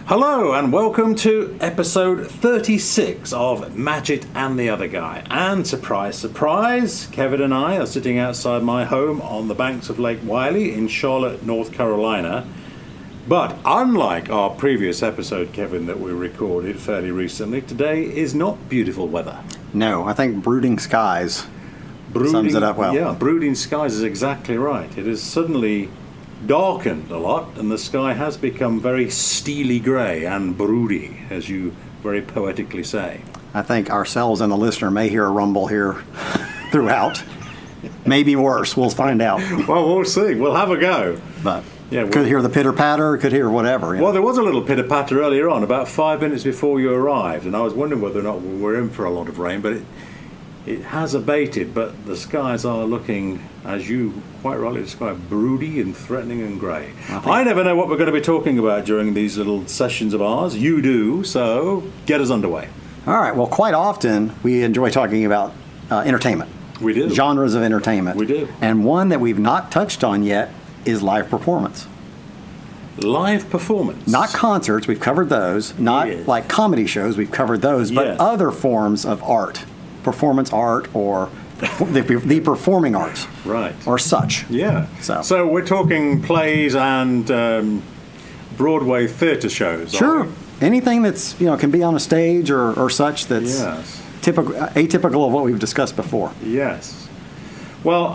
Hello and welcome to episode 36 of Madgett and the Other Guy. And surprise, surprise, Kevin and I are sitting outside my home on the banks of Lake Wylie in Charlotte, North Carolina. But unlike our previous episode, Kevin, that we recorded fairly recently, today is not beautiful weather. No, I think brooding skies sums it up well. Yeah, brooding skies is exactly right. It has suddenly darkened a lot, and the sky has become very steely grey and broody, as you very poetically say. I think ourselves and the listener may hear a rumble here throughout. Maybe worse. We'll find out. Well, we'll see. We'll have a go. But yeah, could hear the pitter-patter, could hear whatever. Well, there was a little pitter-patter earlier on, about 5 minutes before you arrived, and I was wondering whether or not we were in for a lot of rain, but it has abated, but the skies are looking, as you quite rightly described, broody and threatening and grey. I never know what we're going to be talking about during these little sessions of ours. You do, so get us underway. All right. Well, quite often we enjoy talking about entertainment. We do. Genres of entertainment. We do. And one that we've not touched on yet is live performance. Live performance? Not concerts, we've covered those. Not like comedy shows, we've covered those. But other forms of art. Performance art or the performing arts. Right. Or such. Yeah. So we're talking plays and Broadway theatre shows. Sure. Anything that's, can be on a stage or such that's atypical of what we've discussed before. Yes. Well,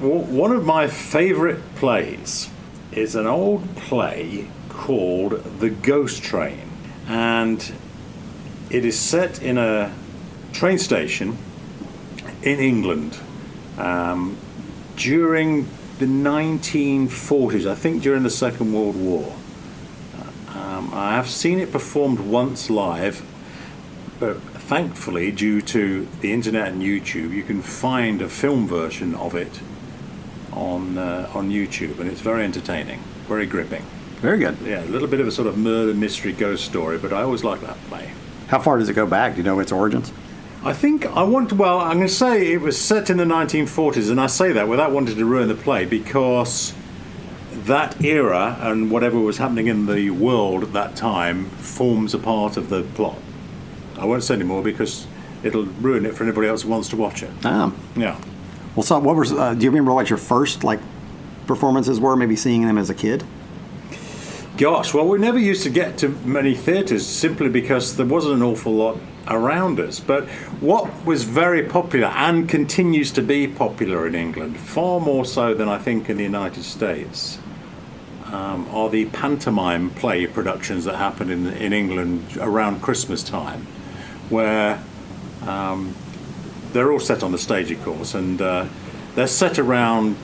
one of my favourite plays is an old play called The Ghost Train. And it is set in a train station in England during the 1940s, I think during the Second World War. I have seen it performed once live, but thankfully, due to the internet and YouTube, you can find a film version of it on YouTube, and it's very entertaining, very gripping. Very good. Yeah, a little bit of a sort of murder mystery ghost story, but I always like that play. How far does it go back? Do you know its origins? I'm going to say it was set in the 1940s, and I say that without wanting to ruin the play, because that era and whatever was happening in the world at that time forms a part of the plot. I won't say any more because it'll ruin it for anybody else who wants to watch it. Yeah. Well, so what was? Do you remember what your first performances were? Maybe seeing them as a kid. Gosh, well, we never used to get to many theatres simply because there wasn't an awful lot around us. But what was very popular and continues to be popular in England, far more so than I think in the United States, are the pantomime play productions that happen in England around Christmas time, where they're all set on the stage, of course, and they're set around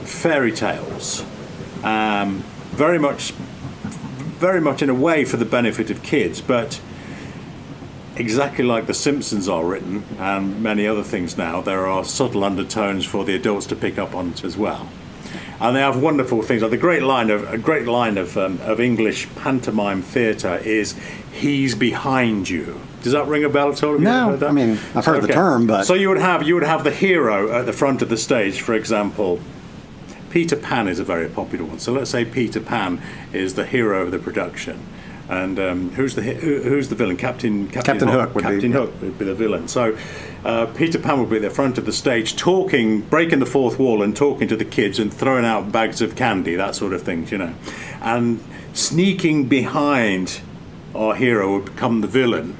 fairy tales. Very much in a way for the benefit of kids, but exactly like The Simpsons are written and many other things now, there are subtle undertones for the adults to pick up on as well. And they have wonderful things. Like a great line of English pantomime theatre is "He's behind you." Does that ring a bell at all? No, I mean I've heard the term, but so you would have the hero at the front of the stage, for example. Peter Pan is a very popular one. So let's say Peter Pan is the hero of the production, and who's the villain? Captain Hook. Hook would be the villain. So Peter Pan would be at the front of the stage, breaking the fourth wall and talking to the kids and throwing out bags of candy, that sort of thing, and sneaking behind our hero would become the villain,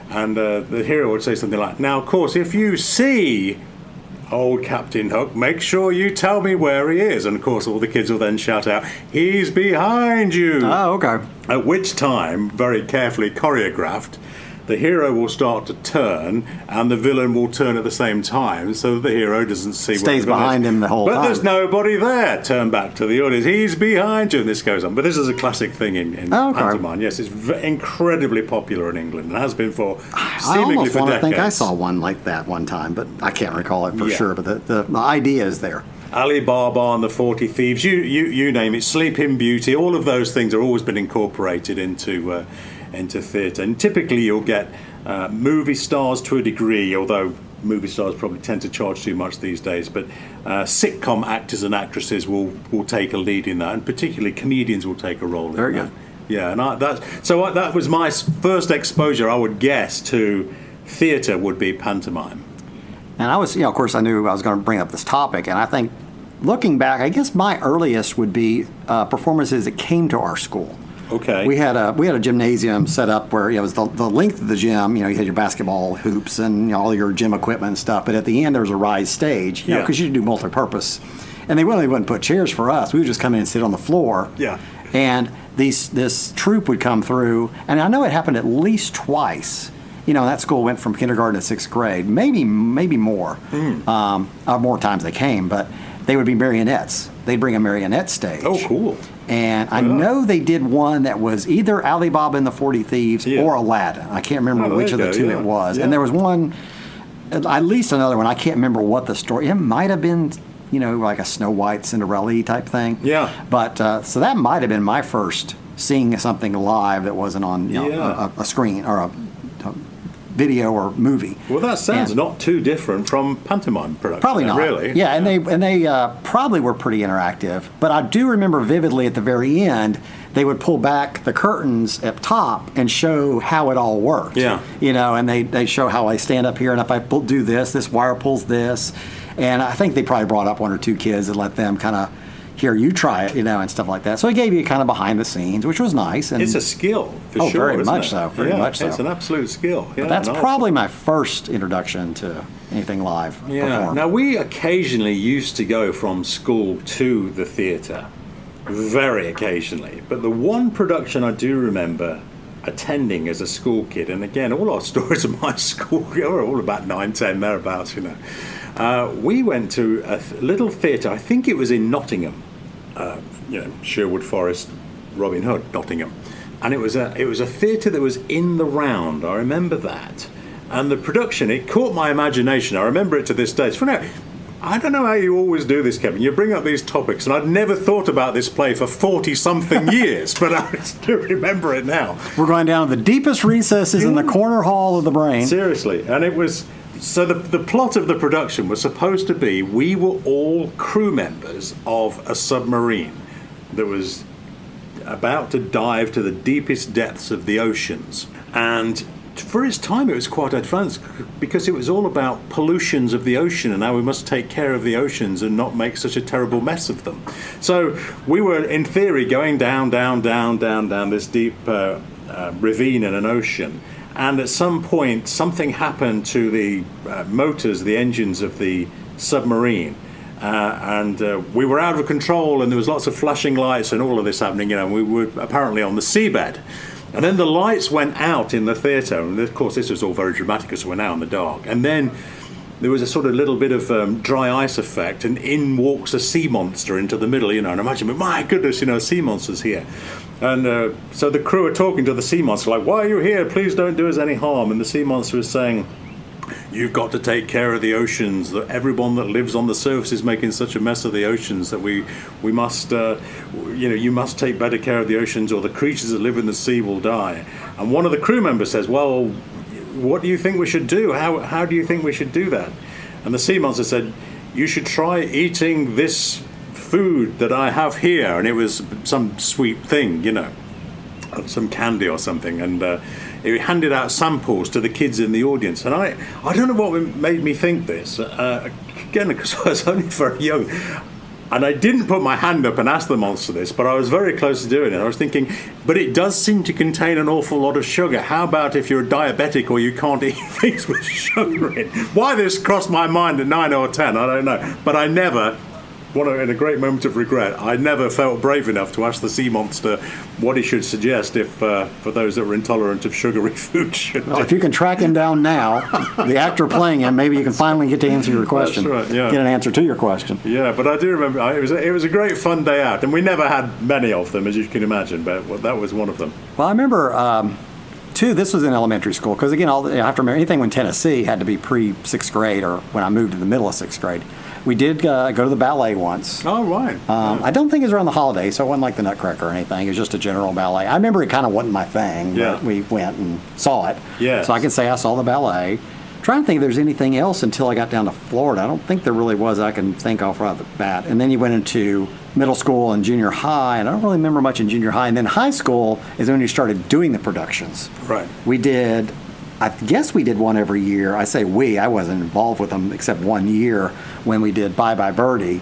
and the hero would say something like, "Now, of course, if you see old Captain Hook, make sure you tell me where he is." And of course all the kids will then shout out, "He's behind you." Oh, okay. At which time, very carefully choreographed, the hero will start to turn and the villain will turn at the same time, so that the hero doesn't see stays behind him the whole time. But there's nobody there. Turn back to the audience. "He's behind you," and this goes on. But this is a classic thing in pantomime. Yes, it's incredibly popular in England and has been for seemingly for decades. I think I saw one like that one time, but I can't recall it for sure. But the idea is there. Ali Baba and the 40 Thieves, you name it, Sleeping Beauty, all of those things have always been incorporated into theatre. And typically you'll get movie stars to a degree, although movie stars probably tend to charge too much these days, but sitcom actors and actresses will take a lead in that, and particularly comedians will take a role in that. yeah. And that was my first exposure, I would guess, to theatre would be pantomime. And I was, of course, I knew I was going to bring up this topic, and I think, looking back, I guess my earliest would be performances that came to our school. Okay. We had a gymnasium set up where it was the length of the gym. You had your basketball hoops and all your gym equipment and stuff. But at the end, there was a rise stage. Because you do multi-purpose, and they really wouldn't put chairs for us. We would just come in and sit on the floor. Yeah. And this troupe would come through, and I know it happened at least twice. That school went from kindergarten to sixth grade, maybe more, more times they came, but they would be marionettes. They'd bring a marionette stage. Oh, cool. And I know they did one that was either Alibaba and the 40 Thieves or Aladdin. I can't remember which of the two it was. Yeah. And there was one, at least another one, I can't remember what the story, it might have been, like a Snow White, Cinderella type thing. Yeah. But, so that might have been my first seeing something live that wasn't on a screen or a video or movie. Well, that sounds not too different from pantomime production. Probably not. Really. Yeah, and they probably were pretty interactive. But I do remember vividly at the very end, they would pull back the curtains up top and show how it all worked. Yeah. And they show how I stand up here, and if I do this wire pulls this. And I think they probably brought up one or two kids and let them kind of, here, you try it, and stuff like that. So it gave you kind of behind the scenes, which was nice. And it's a skill, for sure. Very much it? so. Very much so. It's an absolute skill. Yeah, but that's probably my first introduction to anything live. Performed. Now, we occasionally used to go from school to the theatre, very occasionally. But the one production I do remember attending as a school kid, and again, all our stories of my school were all about 9, 10, thereabouts, we went to a little theatre, I think it was in Nottingham, Sherwood Forest, Robin Hood, Nottingham. And it was a theatre that was in the round, I remember that. And the production, it caught my imagination, I remember it to this day. I don't know how you always do this, Kevin. You bring up these topics, and I'd never thought about this play for 40-something years, but I still remember it now. We're going down to the deepest recesses in the corner hall of the brain. Seriously, and it was... So the plot of the production was supposed to be we were all crew members of a submarine that was about to dive to the deepest depths of the oceans. And for its time, it was quite advanced because it was all about pollutions of the ocean and how we must take care of the oceans and not make such a terrible mess of them. So we were, in theory, going down this deep ravine in an ocean. And at some point, something happened to the motors, the engines of the submarine. And we were out of control, and there was lots of flashing lights and all of this happening. We were apparently on the seabed. And then the lights went out in the theatre. And of course, this was all very dramatic because we're now in the dark. And then there was a sort of little bit of dry ice effect, and in walks a sea monster into the middle, and imagine, my goodness, a sea monster's here. And so the crew are talking to the sea monster, like, why are you here? Please don't do us any harm. And the sea monster is saying, you've got to take care of the oceans. That everyone that lives on the surface is making such a mess of the oceans that we must, you must take better care of the oceans, or the creatures that live in the sea will die. And one of the crew members says, well, what do you think we should do? How do you think we should do that? And the sea monster said, you should try eating this food that I have here. And it was some sweet thing, some candy or something. And he handed out samples to the kids in the audience. And I don't know what made me think this. Again, because I was only very young. And I didn't put my hand up and ask the monster this, but I was very close to doing it. I was thinking, but it does seem to contain an awful lot of sugar. How about if you're a diabetic or you can't eat things with sugar in? Why this crossed my mind at 9 or 10, I don't know. But I never, in a great moment of regret, I never felt brave enough to ask the sea monster what he should suggest if, for those that were intolerant of sugary food. Well, if you can track him down now, the actor playing him, maybe you can finally get to answer your question. That's right, yeah. Get an answer to your question. Yeah, but I do remember it was a great fun day out, and we never had many of them, as you can imagine, but that was one of them. Well, I remember, too, this was in elementary school, because again, I have to remember anything when Tennessee had to be pre-6th grade, or when I moved to the middle of 6th grade. We did go to the ballet once. Oh, right. I don't think it was around the holidays, so it wasn't like the Nutcracker or anything. It was just a general ballet. I remember it kind of wasn't my thing, but we went and saw it. Yes. So I can say I saw the ballet. Trying to think if there's anything else until I got down to Florida. I don't think there really was I can think off right off the bat. And then you went into middle school and junior high, and I don't really remember much in junior high. And then high school is when you started doing the productions. Right. We did, I guess we did one every year. I say we, I wasn't involved with them except one year when we did Bye Bye Birdie.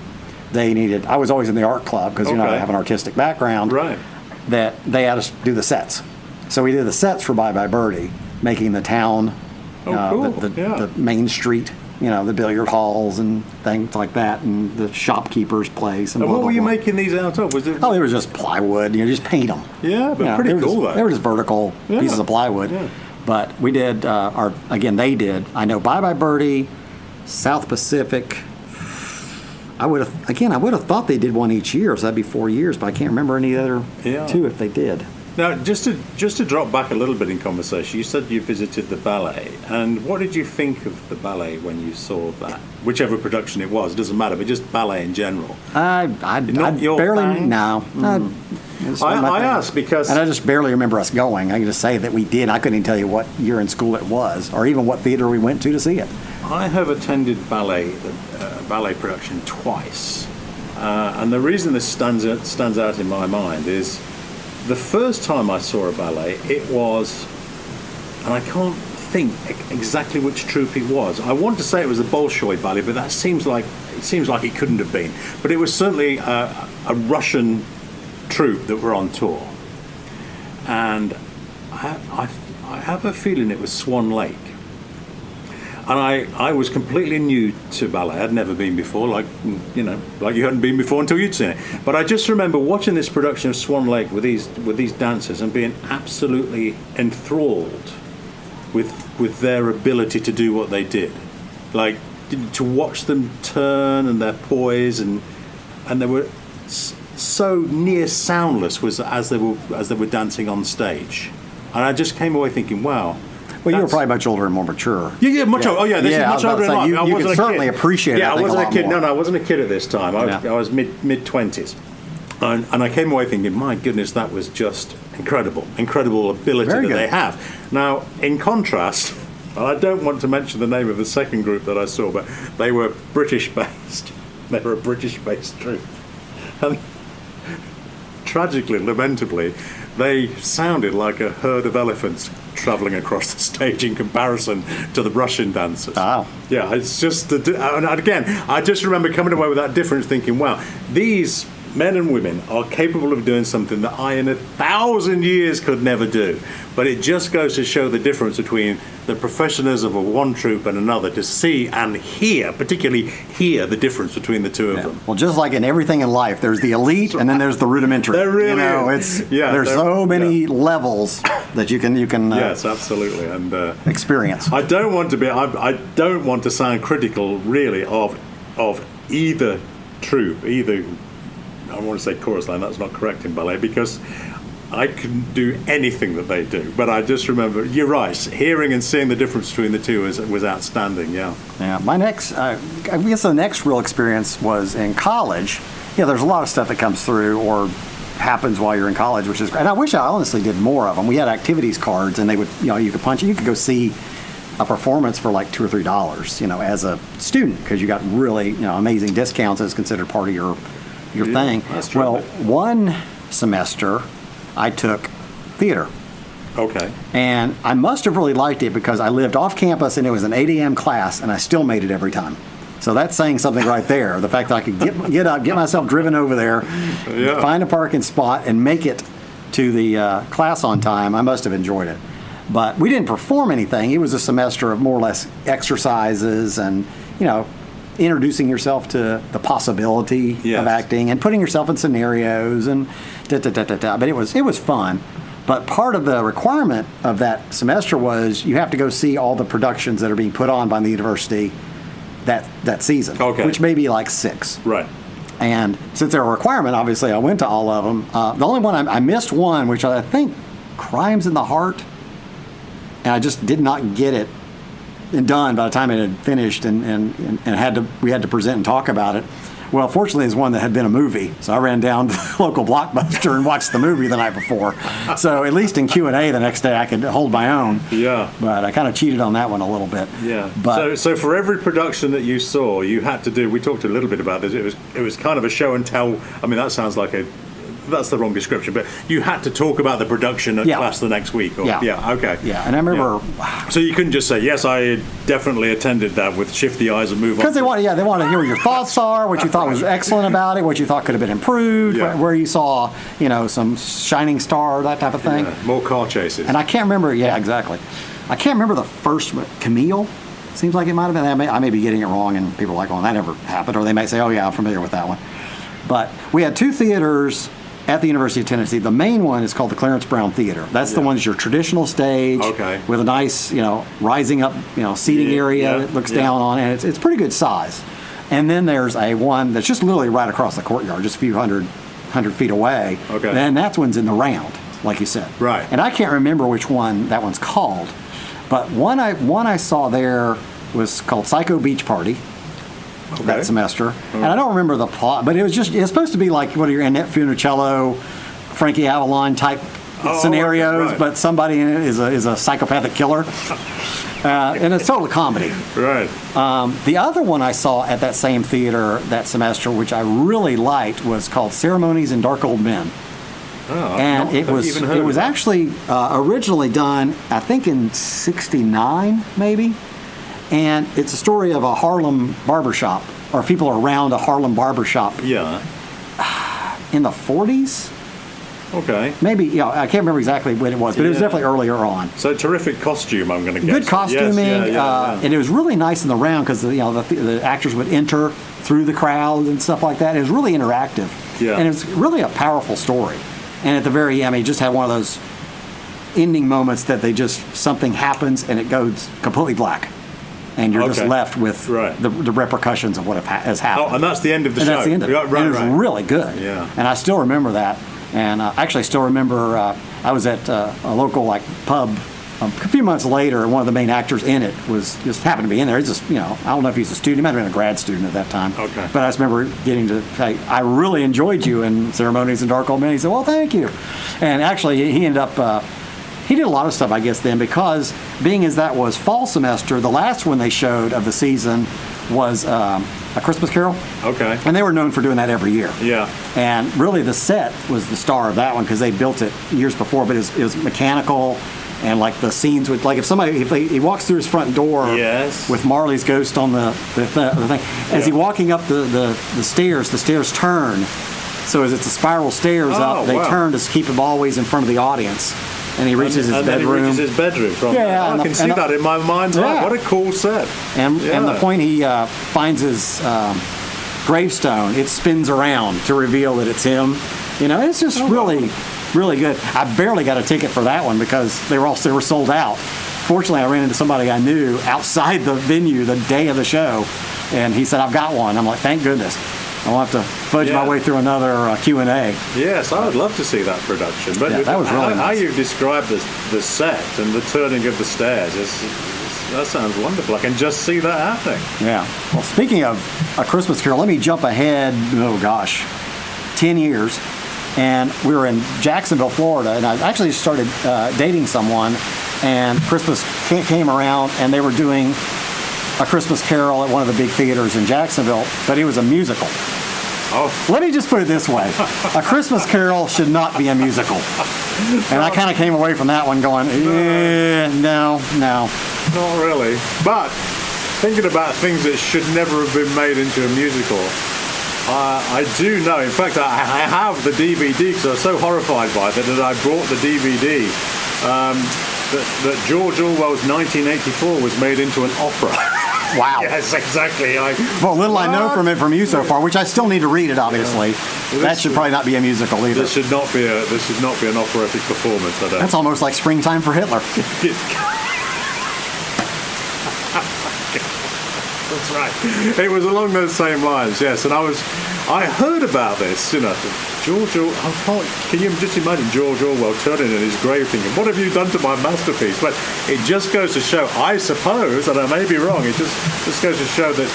I was always in the art club because, you know, I have an artistic background. Right. That they had us do the sets. So we did the sets for Bye Bye Birdie, making the town, cool. the main street, you know, the billiard halls and things like that, and the shopkeeper's place. And what blah, blah, were you blah. making these out of? Was it? Oh, they were just plywood. You know, just paint them. Yeah, but You know, pretty they were cool just, though. They were just vertical pieces of plywood. Yeah. But we did they did. I know Bye Bye Birdie, South Pacific. I would have thought they did one each year, so that'd be 4 years. But I can't remember any other two if they did. Now, just to drop back a little bit in conversation, you said you visited the ballet, and what did you think of the ballet when you saw that? Whichever production it was, doesn't matter, but just ballet in general. I your barely thing? no. I asked because and I just barely remember us going. I can just say that we did. I couldn't even tell you what year in school it was, or even what theater we went to see it. I have attended ballet production twice, and the reason this stands out in my mind is the first time I saw a ballet, it was, and I can't think exactly which troupe it was. I want to say it was the Bolshoi Ballet, but that seems like it couldn't have been. But it was certainly a Russian troupe that were on tour, and I have a feeling it was Swan Lake. And I was completely new to ballet. I'd never been before, like you hadn't been before until you'd seen it. But I just remember watching this production of Swan Lake with these dancers and being absolutely enthralled with their ability to do what they did, like to watch them turn and their poise and they were so near soundless as they were dancing on stage, and I just came away thinking, wow. Well, you were probably much older and more mature. Yeah, much older. Oh, yeah, this is much older than life. You could certainly appreciate it. Yeah, I wasn't a kid. More. No, I wasn't a kid at this time. I was mid-20s. And I came away thinking, my goodness, that was just incredible ability that they have. Now, in contrast, and I don't want to mention the name of the second group that I saw, but they were British-based. They were a British-based troupe. And tragically, lamentably, they sounded like a herd of elephants travelling across the stage in comparison to the Russian dancers. Wow. Yeah, it's just, and again, I just remember coming away with that difference thinking, wow, these men and women are capable of doing something that I in 1,000 years could never do. But it just goes to show the difference between the professionalism of one troupe and another, to see and hear, particularly hear the difference between the two of them. Well, just like in everything in life, there's the elite and then there's the rudimentary. There really is. There's so many levels that you can yes, absolutely, and experience. I don't want to sound critical really of either troupe, either. I want to say chorus line. That's not correct in ballet because I couldn't do anything that they do. But I just remember, you're right, hearing and seeing the difference between the two was outstanding. Yeah. My next, I guess the next real experience was in college. There's a lot of stuff that comes through or happens while you're in college, which is great. And I wish I honestly did more of them. We had activities cards, and they would, you could punch it. You could go see a performance for like $2 or $3, as a student, because you got really, amazing discounts as considered part of your thing. That's true. Well, one semester I took theater. Okay. And I must have really liked it because I lived off campus and it was an 8 a.m. class and I still made it every time. So that's saying something right there. The fact that I could get up, get myself driven over there, find a parking spot and make it to the class on time, I must have enjoyed it. But we didn't perform anything. It was a semester of more or less exercises and, introducing yourself to the possibility of acting and putting yourself in scenarios and But it was fun. But part of the requirement of that semester was you have to go see all the productions that are being put on by the university that season, which may be like 6. Right. And since they're a requirement, obviously I went to all of them. The only one I missed one, which I think Crimes in the Heart, and I just did not get it done by the time it had finished and we had to present and talk about it. Well, fortunately, it's one that had been a movie, so I ran down to the local Blockbuster and watched the movie the night before. So at least in Q&A the next day, I could hold my own. Yeah. But I kind of cheated on that one a little bit. Yeah. But So for every production that you saw, you had to do. We talked a little bit about this. It was kind of a show and tell. I mean, that sounds like that's the wrong description, but you had to talk about the production at class the next week. Or, okay. Yeah, and I remember. Yeah. So you couldn't just say, yes, I definitely attended that with shifty eyes and move on. Because they want to hear what your thoughts are, what you thought was excellent about it, what you thought could have been improved, where you saw, some shining star, that type of thing. Yeah, more car chases. And I can't remember. Yeah, exactly. I can't remember the first one. Camille. Seems like it might have been. I may be getting it wrong, and people are like, "Oh, that never happened," or they may say, "Oh, yeah, I'm familiar with that one." But we had 2 theaters at the University of Tennessee. The main one is called the Clarence Brown Theater. That's the one that's your traditional stage with a nice, rising up, seating area that looks down on, and it's pretty good size. And then there's a one that's just literally right across the courtyard, just a few hundred feet away. Okay. Then that one's in the round, like you said. Right. And I can't remember which one that one's called, but one I saw there was called Psycho Beach Party. That semester, and I don't remember the plot, but it's supposed to be like what are your Annette Funicello, Frankie Avalon type scenarios, right. But somebody in it is a psychopathic killer, and it's total comedy. Right. The other one I saw at that same theater that semester, which I really liked, was called Ceremonies and Dark Old Men. Oh, And it was actually originally done, I think, in '69, maybe. And it's a story of a Harlem barbershop, or people around a Harlem barbershop. Yeah. In the 40s? Okay. Maybe, I can't remember exactly when it was, but it was definitely earlier on. So terrific costume, I'm going to guess. Good costuming, Yes, and it was really nice in the round because the actors would enter through the crowd and stuff like that. It was really interactive. Yeah. And it was really a powerful story. And at the very end, it just had one of those ending moments that something happens and it goes completely black. And you're just left with the repercussions of what has happened. Oh, and that's the end of the show. That's the end of it. Right, and it was really good. Yeah. And I still remember that. And actually, I still remember I was at a local pub a few months later, and one of the main actors in it was just happened to be in there. He's just, I don't know if he's a student. He might have been a grad student at that time. Okay. But I just remember getting to say, I really enjoyed you in Ceremonies and Dark Old Men. He said, well, thank you. And actually, he ended up... he did a lot of stuff, I guess, then, because being as that was fall semester, the last one they showed of the season was A Christmas Carol. Okay. And they were known for doing that every year. Yeah. And really the set was the star of that one because they built it years before, but it was mechanical. And the scenes would, if he walks through his front door with Marley's ghost on the thing, as he's walking up the stairs turn. So as it's a spiral stairs up, they turn to keep him always in front of the audience. And he reaches his bedroom. Then he reaches his bedroom from I can see that in my mind's eye. What a cool set. And the point he finds his gravestone, it spins around to reveal that it's him. It's just really, really good. I barely got a ticket for that one because they were sold out. Fortunately, I ran into somebody I knew outside the venue the day of the show, and he said, I've got one. I'm like, thank goodness. I won't have to fudge my way through another Q&A. Yes, I would love to see that production. But that was really nice. How you described the set and the turning of the stairs, that sounds wonderful. I can just see that happening. Yeah. Well, speaking of A Christmas Carol, let me jump ahead, 10 years. And we were in Jacksonville, Florida, and I actually started dating someone, and Christmas came around, and they were doing A Christmas Carol at one of the big theaters in Jacksonville, but it was a musical. Oh. Let me just put it this way. A Christmas Carol should not be a musical. And I kind of came away from that one going, no. Not really. But thinking about things that should never have been made into a musical, I do know. In fact, I have the DVD because I was so horrified by that I brought the DVD that George Orwell's 1984 was made into an opera. Wow. Yes, exactly. Well, little I know from you so far, which I still need to read it, obviously. Yeah. That should probably not be a musical either. This should not be an operatic performance, I don't. That's almost like Springtime for Hitler. That's right. It was along those same lines, yes. And I heard about this, can you just imagine George Orwell turning in his grave thinking, what have you done to my masterpiece? But it just goes to show, I suppose, and I may be wrong, it just goes to show that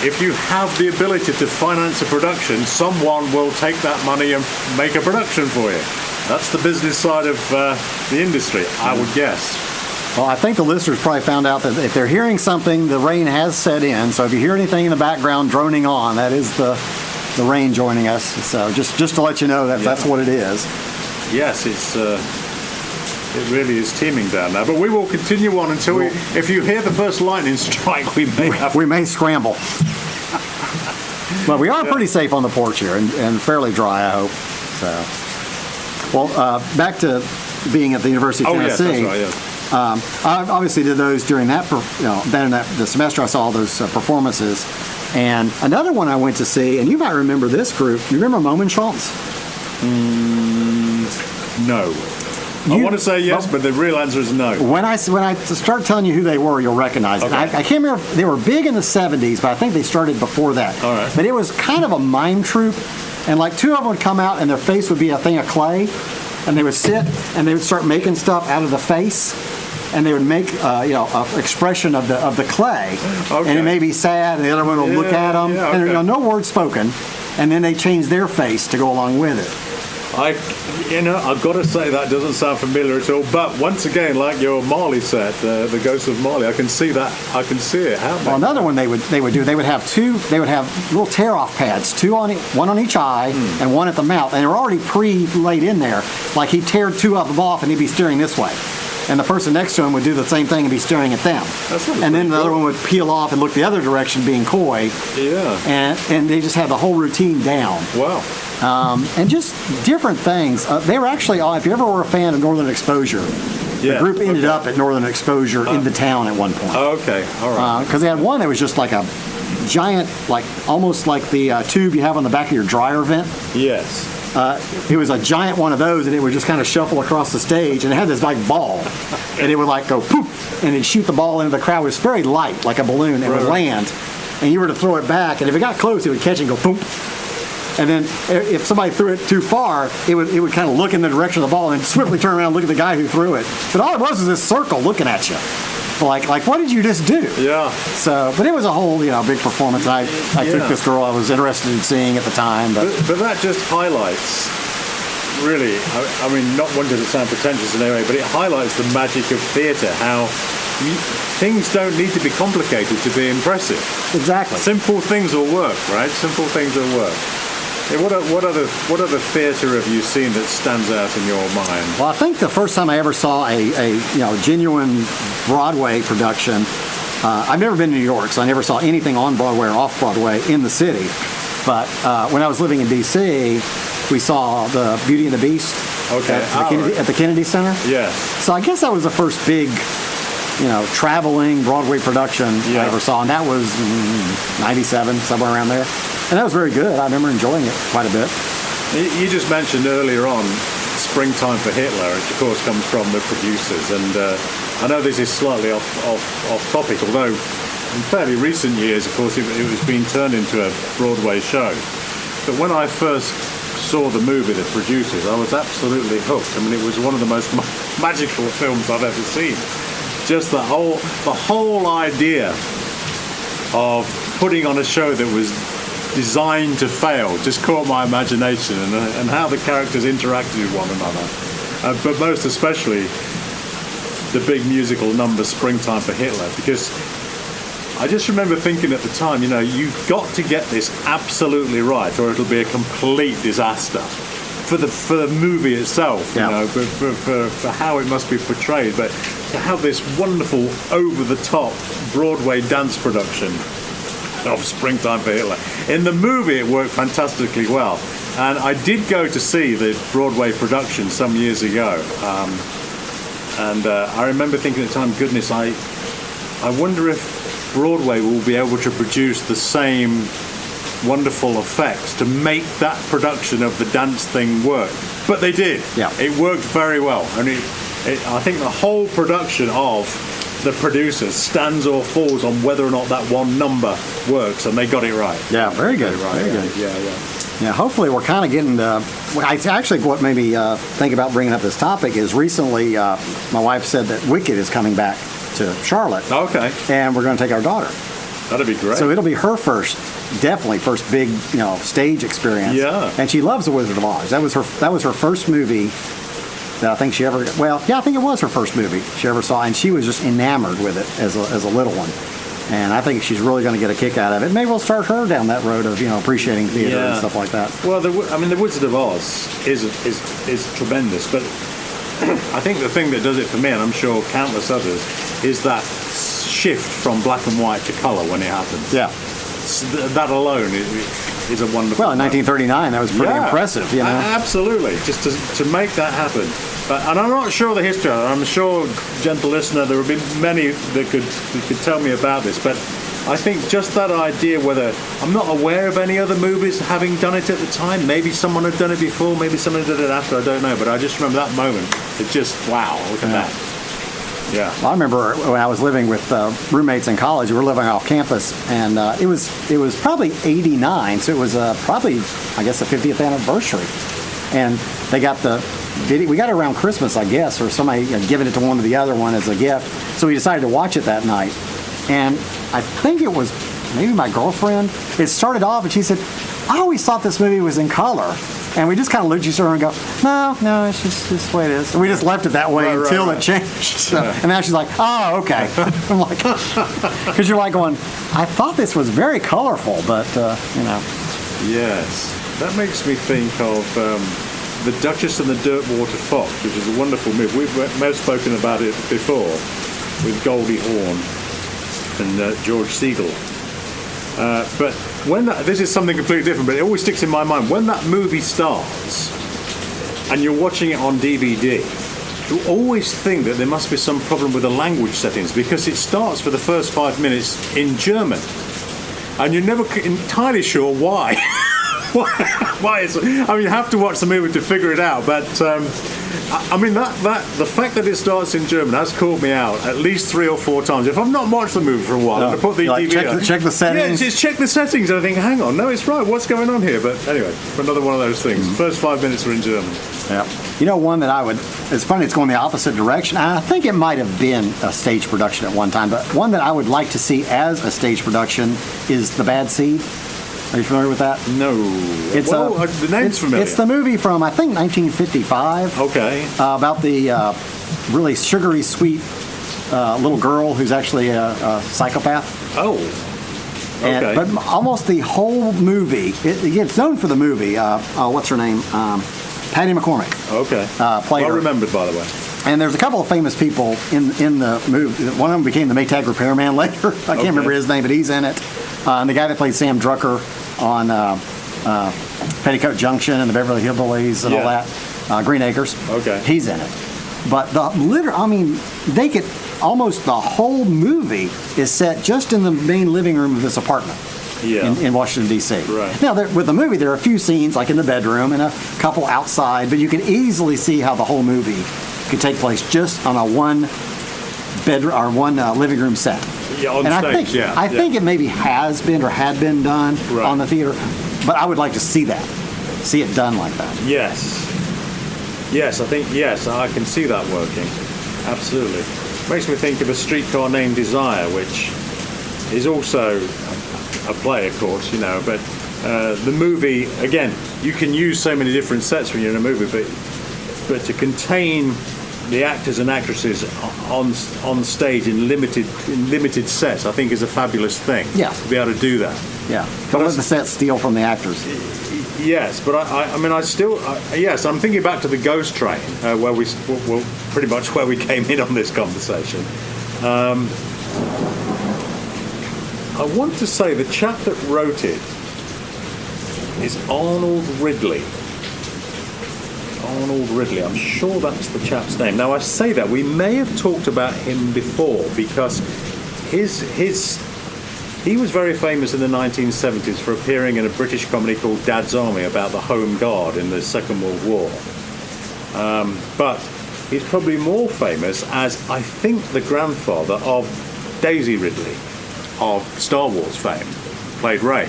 if you have the ability to finance a production, someone will take that money and make a production for you. That's the business side of the industry, I would guess. Well, I think the listeners probably found out that if they're hearing something, the rain has set in. So if you hear anything in the background droning on, that is the rain joining us. So just to let you know that that's what it is. Yes, it really is teeming down there. But we will continue on until if you hear the first lightning strike, we may scramble. But we are pretty safe on the porch here and fairly dry, I hope. So, well, back to being at the University of Tennessee. Yes, that's right, yes. I obviously did those during that, the semester. I saw those performances, and another one I went to see, and you might remember this group. You remember Momenschanz? No. I want to say yes, but the real answer is no. When I start telling you who they were, you'll recognize it. Okay. I can't remember. They were big in the 70s, but I think they started before that. All right. But it was kind of a mime troupe, and like two of them would come out, and their face would be a thing of clay, and they would sit and they would start making stuff out of the face, and they would make an expression of the clay, and it may be sad, and the other one will look at them, and no words spoken, and then they change their face to go along with it. I've got to say that doesn't sound familiar at all. But once again, like your Marley set, the Ghost of Marley, I can see that. I can see it happening. Well, another one they would have little tear-off pads, one on each eye and one at the mouth, and they were already pre-laid in there. Like he'd tear two of them off, and he'd be staring this way. And the person next to him would do the same thing and be staring at them. And then the other one would peel off and look the other direction, being coy. Yeah. And they just had the whole routine down. Wow. And just different things. They were actually, if you ever were a fan of Northern Exposure, the group ended up at Northern Exposure in the town at one point. Oh, okay. All right. Because they had one that was just like a giant, almost like the tube you have on the back of your dryer vent. Yes. It was a giant one of those, and it would just kind of shuffle across the stage, and it had this ball, and it would go poof, and it'd shoot the ball into the crowd. It was very light, like a balloon, and it would land, and you were to throw it back, and if it got close, it would catch and go boom. And then if somebody threw it too far, it would kind of look in the direction of the ball and swiftly turn around and look at the guy who threw it. But all it was this circle looking at you. Like what did you just do? Yeah. So, but it was a whole, big performance. I took this girl I was interested in seeing at the time. But that just highlights, really, I mean, not wanting to sound pretentious in any way, but it highlights the magic of theatre, how things don't need to be complicated to be impressive. Exactly. Simple things will work, right? Simple things will work. Yeah, what other theatre have you seen that stands out in your mind? Well, I think the first time I ever saw a genuine Broadway production, I've never been to New York, so I never saw anything on Broadway or off Broadway in the city. But when I was living in D.C., we saw the Beauty and the Beast at the Kennedy Center. Yes. So I guess that was the first big, traveling Broadway production I ever saw, and that was 97, somewhere around there. And that was very good. I remember enjoying it quite a bit. You just mentioned earlier on Springtime for Hitler, which of course comes from the producers. And I know this is slightly off topic, although in fairly recent years, of course, it was being turned into a Broadway show. But when I first saw the movie, The Producers, I was absolutely hooked. I mean, it was one of the most magical films I've ever seen. Just the whole idea of putting on a show that was designed to fail just caught my imagination, and how the characters interacted with one another. But most especially the big musical number Springtime for Hitler, because I just remember thinking at the time, you've got to get this absolutely right or it'll be a complete disaster for the movie itself, for how it must be portrayed. But to have this wonderful over-the-top Broadway dance production of Springtime for Hitler. In the movie, it worked fantastically well. And I did go to see the Broadway production some years ago. And I remember thinking at the time, goodness, I wonder if Broadway will be able to produce the same wonderful effects to make that production of the dance thing work. But they did. Yeah. It worked very well. And I think the whole production of The Producers stands or falls on whether or not that one number works, and they got it right. Yeah, very good. Right. Very good. Yeah. Yeah, hopefully we're kind of getting what made me think about bringing up this topic is recently my wife said that Wicked is coming back to Charlotte. Okay. And we're going to take our daughter. That'd be great. So it'll be her definitely first big, stage experience. Yeah. And she loves The Wizard of Oz. That was her first movie that I think she ever. Well, yeah, I think it was her first movie she ever saw, and she was just enamored with it as a little one. And I think she's really going to get a kick out of it. Maybe we'll start her down that road of appreciating theater and stuff like that. Well, The Wizard of Oz is tremendous, but I think the thing that does it for me, and I'm sure countless others, is that shift from black and white to colour when it happens. Yeah. That alone is a wonderful. Well, in 1939, that was pretty impressive. Absolutely, just to make that happen. And I'm not sure the history. I'm sure, gentle listener, there would be many that could tell me about this. But I think just that idea, whether I'm not aware of any other movies having done it at the time. Maybe someone had done it before. Maybe someone did it after. I don't know. But I just remember that moment. It's just wow. Look at that. Yeah. Well, I remember when I was living with roommates in college. We were living off campus, and it was probably '89, so it was probably, I guess, the 50th anniversary. And they got the video. We got it around Christmas, I guess, or somebody had given it to one or the other one as a gift. So we decided to watch it that night. And I think it was maybe my girlfriend. It started off, and she said, "I always thought this movie was in color." And we just kind of looked at each other and go, no, it's just the way it is. And we just left it that way until it changed. So, and now she's like, oh, okay. I'm like, because you're like going, I thought this was very colorful, but, Yes. That makes me think of The Duchess and the Dirtwater Fox, which is a wonderful movie. We may have spoken about it before with Goldie Hawn and George Segal. But when this is something completely different, but it always sticks in my mind. When that movie starts and you're watching it on DVD, you always think that there must be some problem with the language settings because it starts for the first 5 minutes in German, and you're never entirely sure why. Why is it? I mean, you have to watch the movie to figure it out. But I mean, that the fact that it starts in German has caught me out at least 3 or 4 times. If I've not watched the movie for a while, I put the DVD on. Check the settings. Yeah, just check the settings, and I think, hang on, no, it's right. What's going on here? But anyway, another one of those things. First 5 minutes are in German. Yeah. One that I would. It's funny. It's going the opposite direction. I think it might have been a stage production at one time, but one that I would like to see as a stage production is The Bad Seed. Are you familiar with that? No. The name's familiar. It's the movie from, I think, 1955. Okay. About the really sugary sweet little girl who's actually a psychopath. Oh. Okay. But almost the whole movie, it's known for the movie. What's her name? Patty McCormick. Okay. Played well her. remembered, by the way. And there's a couple of famous people in the movie. One of them became the Maytag repairman later. I can't remember his name, but he's in it. And the guy that played Sam Drucker on Petticoat Junction and the Beverly Hillbillies and all that, Green Acres. Okay. He's in it. But they could almost the whole movie is set just in the main living room of this apartment. Yeah. In Washington, D.C. Right. Now, with the movie, there are a few scenes, like in the bedroom and a couple outside, but you can easily see how the whole movie could take place just on a one bedroom or one living room set. Yeah, on stage, I think it maybe has been or had been done on the theater, but I would like to see it done like that. Yes. I can see that working. Absolutely. Makes me think of A Streetcar Named Desire, which is also a play, of course, but the movie, again, you can use so many different sets when you're in a movie, but to contain the actors and actresses on stage in limited sets, I think is a fabulous thing. Yeah. To be able to do that. Yeah. Don't let the set steal from the actors. Yes, but I'm thinking back to the Ghost Train, where pretty much where we came in on this conversation. I want to say the chap that wrote it is Arnold Ridley. Arnold Ridley. I'm sure that's the chap's name. Now, I say that we may have talked about him before because he was very famous in the 1970s for appearing in a British comedy called Dad's Army about the Home Guard in the Second World War. But he's probably more famous as, I think, the grandfather of Daisy Ridley of Star Wars fame, played Rey.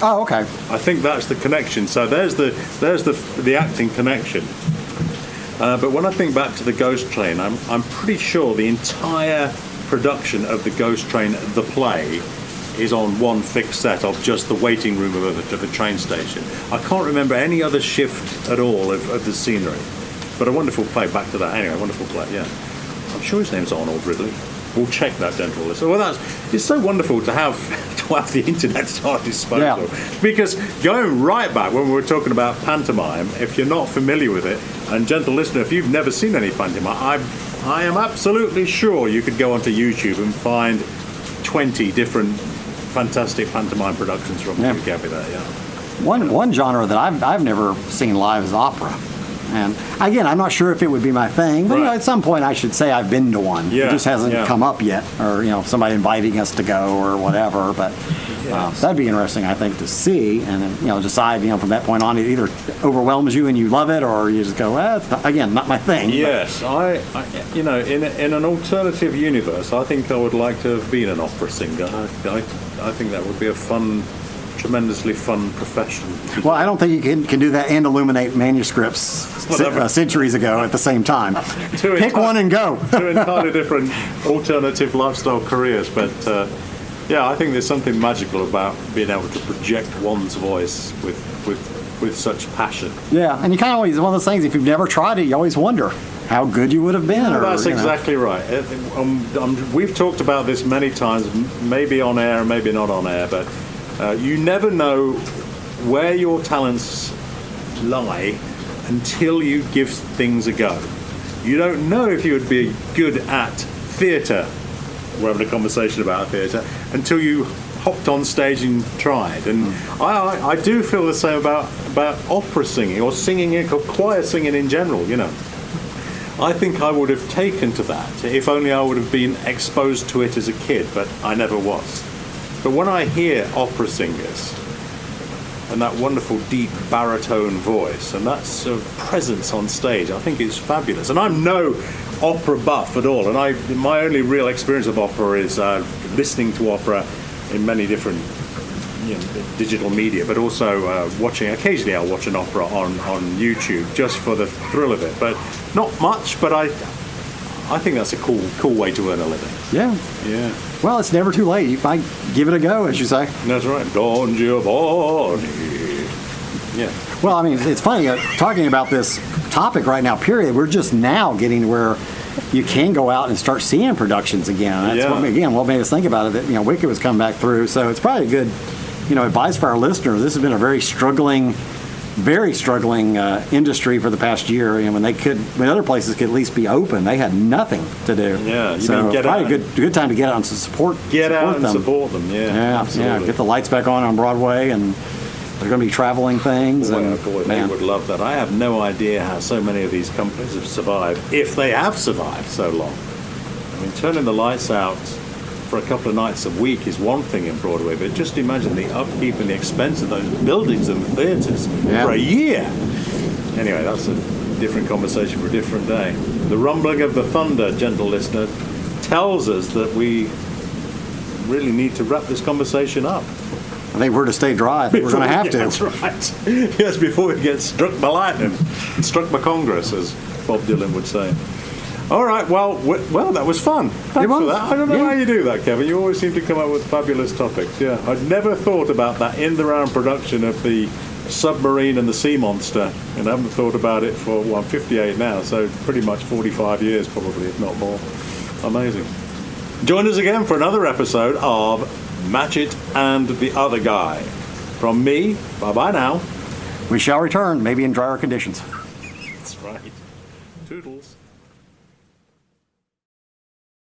Oh, okay. I think that's the connection. So there's the acting connection. But when I think back to the Ghost Train, I'm pretty sure the entire production of the Ghost Train, the play, is on one fixed set of just the waiting room of a train station. I can't remember any other shift at all of the scenery. But a wonderful play, back to that. Anyway, wonderful play, yeah. I'm sure his name's Arnold Ridley. We'll check that, gentle listener. Well, it's so wonderful to have the internet at our disposal. Yeah. Because going right back when we were talking about pantomime, if you're not familiar with it, and gentle listener, if you've never seen any pantomime, I am absolutely sure you could go onto YouTube and find 20 different fantastic pantomime productions from the UK with that, yeah. One genre that I've never seen live is opera. And again, I'm not sure if it would be my thing, but at some point I should say I've been to one. Yeah, it just hasn't yeah. come up yet, or somebody inviting us to go or whatever. But that'd be interesting, I think, to see, and then decide from that point on it either overwhelms you and you love it, or you just go, well, it's not, again, not my thing. Yes, I in an alternative universe, I think I would like to have been an opera singer. I think that would be a tremendously fun profession. Well, I don't think you can do that and illuminate manuscripts centuries ago at the same time. Pick one and go. Two entirely different alternative lifestyle careers, but I think there's something magical about being able to project one's voice with such passion. Yeah, and you kind of always, one of those things, if you've never tried it, you always wonder how good you would have been. No, that's exactly right. We've talked about this many times, maybe on air, maybe not on air, but you never know where your talents lie until you give things a go. You don't know if you would be good at theatre, we're having a conversation about theatre, until you hopped on stage and tried. And I do feel the same about opera singing or singing, or choir singing in general, I think I would have taken to that if only I would have been exposed to it as a kid, but I never was. But when I hear opera singers and that wonderful deep baritone voice and that sort of presence on stage, I think it's fabulous. And I'm no opera buff at all, and my only real experience of opera is listening to opera in many different digital media, but also watching. Occasionally I'll watch an opera on YouTube just for the thrill of it, but not much. But I think that's a cool way to earn a living. Yeah. Well, it's never too late. You might give it a go, as you say. That's right. Don Giovanni. Yeah. Well, I mean, it's funny, talking about this topic right now, period, we're just now getting to where you can go out and start seeing productions again. That's what made us think about it, that, Wicked was coming back through. So it's probably good, advice for our listeners. This has been a very struggling industry for the past year. When other places could at least be open, they had nothing to do. Yeah, so it's probably a good time to get out and support them. Support them. Yeah, Get the lights back on Broadway, and they're going to be traveling things. They would love that. I have no idea how so many of these companies have survived, if they have survived so long. I mean, turning the lights out for a couple of nights a week is one thing in Broadway, but just imagine the upkeep and the expense of those buildings and theatres for a year. Anyway, that's a different conversation for a different day. The rumbling of the thunder, gentle listener, tells us that we really need to wrap this conversation up. I think we're to stay dry. I think we're going to have to. That's right. Yes, before we get struck by lightning, struck by Congress, as Bob Dylan would say. All right, well, that was fun. Thanks for that. I don't know how you do that, Kevin. You always seem to come up with fabulous topics. Yeah, I'd never thought about that in-the-round production of the Submarine and the Sea Monster, and I haven't thought about it for, I'm 58 now, so pretty much 45 years probably, if not more. Amazing. Join us again for another episode of Matchett and the Other Guy. From me, bye-bye now. We shall return, maybe in drier conditions. That's right. Toodles.